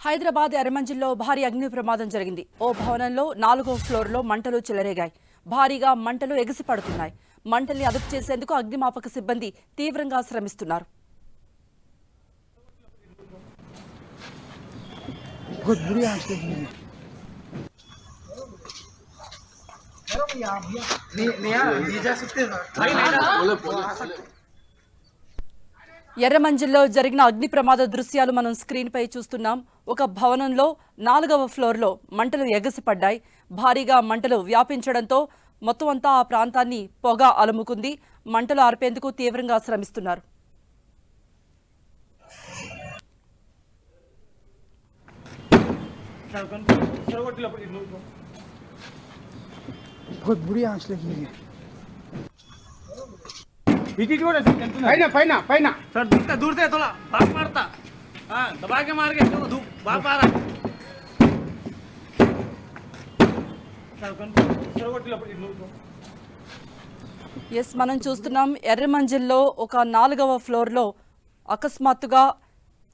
హైదరాబాద్ ఎర్రమంజిల్లో భారీ అగ్ని ప్రమాదం జరిగింది. ఓ భవనంలో 4వ ఫ్లోర్లో మంటలు చెలరేగాయి. భారీగా మంటలు ఎగిసిపడుతున్నాయి. మంటల్ని అదుపు చేసేందుకు అగ్నిమాపక సిబ్బంది తీవ్రంగా శ్రమిస్తున్నారు. ఎర్రమంజిల్లో జరిగిన అగ్ని ప్రమాద దృశ్యాలు మనం స్క్రీన్ పై చూస్తున్నాం. ఒక భవనంలో 4వ ఫ్లోర్లో మంటలు ఎగసిపడ్డాయి. భారీగా మంటలు వ్యాపించడంతో మొత్తం అంతా ఆ ప్రాంతాన్ని పొగ అలుముకుంది. మంటలు ఆర్పేందుకు తీవ్రంగా శ్రమిస్తున్నారు. पहना सर दूर से थोड़ा बाप मारता दबा के मार के बाप आ रहा ఎస్ మనం చూస్తున్నాం ఎర్రమంజిల్లో ఒక 4వ ఫ్లోర్లో అకస్మాత్తుగా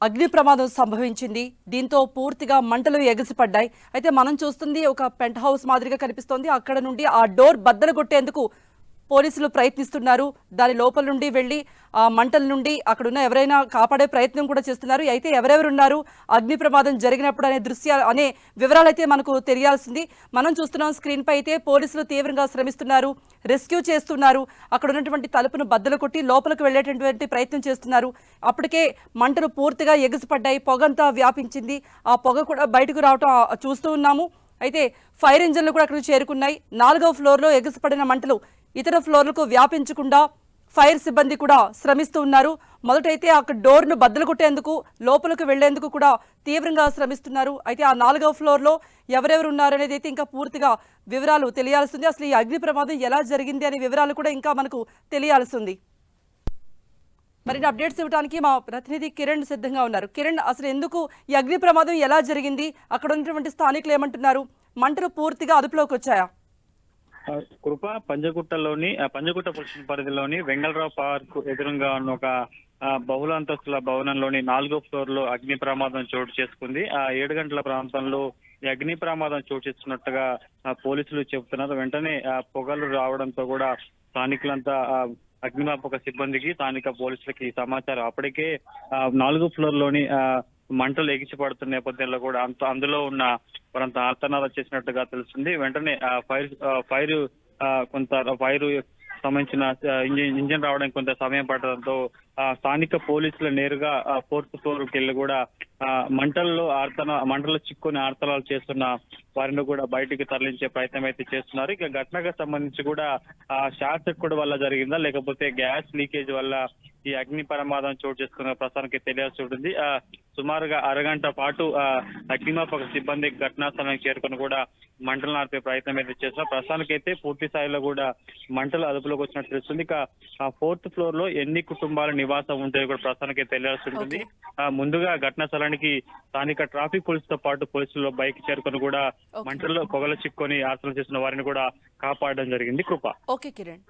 అగ్ని ప్రమాదం సంభవించింది. దీంతో పూర్తిగా మంటలు ఎగసిపడ్డాయి. అయితే మనం చూస్తుంది ఒక పెంట్ హౌస్ మాదిరిగా కనిపిస్తోంది. అక్కడ నుండి ఆ డోర్ బద్దలు కొట్టేందుకు పోలీసులు ప్రయత్నిస్తున్నారు. దాని లోపల నుండి వెళ్లి ఆ మంటల నుండి అక్కడున్న ఎవరైనా కాపాడే ప్రయత్నం కూడా చేస్తున్నారు. అయితే ఎవరెవరున్నారు, అగ్ని ప్రమాదం జరిగినప్పుడు అనే వివరాలు అయితే మనకు తెలియాల్సింది. మనం చూస్తున్నాం స్క్రీన్ పై అయితే పోలీసులు తీవ్రంగా శ్రమిస్తున్నారు, రెస్క్యూ చేస్తున్నారు. అక్కడ ఉన్నటువంటి తలుపును బద్దలు కొట్టి లోపలికి వెళ్లేటటువంటి ప్రయత్నం చేస్తున్నారు. అప్పటికే మంటలు పూర్తిగా ఎగిసిపడ్డాయి, పొగంతా వ్యాపించింది. ఆ పొగ కూడా బయటకు రావటం చూస్తూ ఉన్నాము. అయితే ఫైర్ ఇంజన్లు కూడా అక్కడికి చేరుకున్నాయి. 4వ ఫ్లోర్లో ఎగిసిపడిన మంటలు ఇతర ఫ్లోర్లకు వ్యాపించకుండా ఫైర్ సిబ్బంది కూడా శ్రమిస్తూ ఉన్నారు. మొదటైతే అక్కడ డోర్ను బద్దలు కొట్టేందుకు, లోపలికి వెళ్లేందుకు కూడా తీవ్రంగా శ్రమిస్తున్నారు. అయితే ఆ 4వ ఫ్లోర్లో ఎవరెవరు ఉన్నారనేది అయితే ఇంకా పూర్తిగా వివరాలు తెలియాల్సింది. అసలు ఈ అగ్ని ప్రమాదం ఎలా జరిగింది అనే వివరాలు కూడా ఇంకా మనకు తెలియాల్సింది. మరిన్ని అప్డేట్స్ ఇవ్వడానికి మా ప్రతినిధి కిరణ్ సిద్ధంగా ఉన్నారు. కిరణ్, అసలు ఎందుకు ఈ అగ్ని ప్రమాదం ఎలా జరిగింది, అక్కడ ఉన్నటువంటి స్థానికులు ఏమంటున్నారు, మంటలు పూర్తిగా అదుపులోకి వచ్చాయా? కృప పంజగుట్ట పోలీస్ పరిధిలోని వెంగళరావు పార్క్ ఎదురుగా ఉన్న ఒక బహుళ అంతస్తుల భవనంలోని 4వ ఫ్లోర్ లో అగ్ని ప్రమాదం చోటు చేసుకుంది. 7 గంటల ప్రాంతంలో ఈ అగ్ని ప్రమాదం చోటు చేసుకున్నట్టుగా పోలీసులు చెబుతున్నారు. వెంటనే పొగలు రావడంతో కూడా స్థానికులంతా అగ్నిమాపక సిబ్బందికి, స్థానిక పోలీసులకి సమాచారం అప్పటికే 4వ ఫ్లోర్ లోని మంటలు ఎగిసిపడుతున్న నేపథ్యంలో కూడా అందులో ఉన్న వారంతా ఆర్తనాదం చేసినట్టుగా తెలుస్తుంది. వెంటనే ఫైర్ సంబంధించిన ఇంజిన్ రావడానికి కొంత సమయం పడడంతో స్థానిక పోలీసులు నేరుగా 4th ఫ్లోర్కి వెళ్ళి కూడా మంటల్లో చిక్కుని ఆర్తనాలు చేస్తున్న వారిని కూడా బయటికి తరలించే ప్రయత్నం అయితే చేస్తున్నారు. ఇక ఘటనకు సంబంధించి కూడా షార్ట్ సర్క్యూట్ వల్ల జరిగిందా లేకపోతే గ్యాస్ లీకేజ్ వల్ల ఈ అగ్ని ప్రమాదం చోటు చేసుకున్న ప్రస్తుతానికి తెలియాల్సి ఉంటుంది. సుమారుగా అరగంట పాటు అగ్నిమాపక సిబ్బంది ఘటనా స్థలానికి చేరుకొని కూడా మంటలు ఆర్పే ప్రయత్నం అయితే చేస్తున్నారు. ప్రస్తుతానికి అయితే పూర్తి స్థాయిలో కూడా మంటలు అదుపులోకి వచ్చినట్టు తెలుస్తుంది. ఇక 4th ఫ్లోర్ లో ఎన్ని కుటుంబాల నివాసం ఉంటే కూడా ప్రస్తుతానికి తెలియాల్సి ఉంటుంది. ముందుగా ఘటనా స్థలానికి స్థానిక ట్రాఫిక్ పోలీసుతో పాటు పోలీసులు బైక్ చేరుకొని కూడా మంటల్లో పొగలు చిక్కుని ఆర్తలు చేసిన వారిని కూడా కాపాడడం జరిగింది. కృప. ఓకే కిరణ్.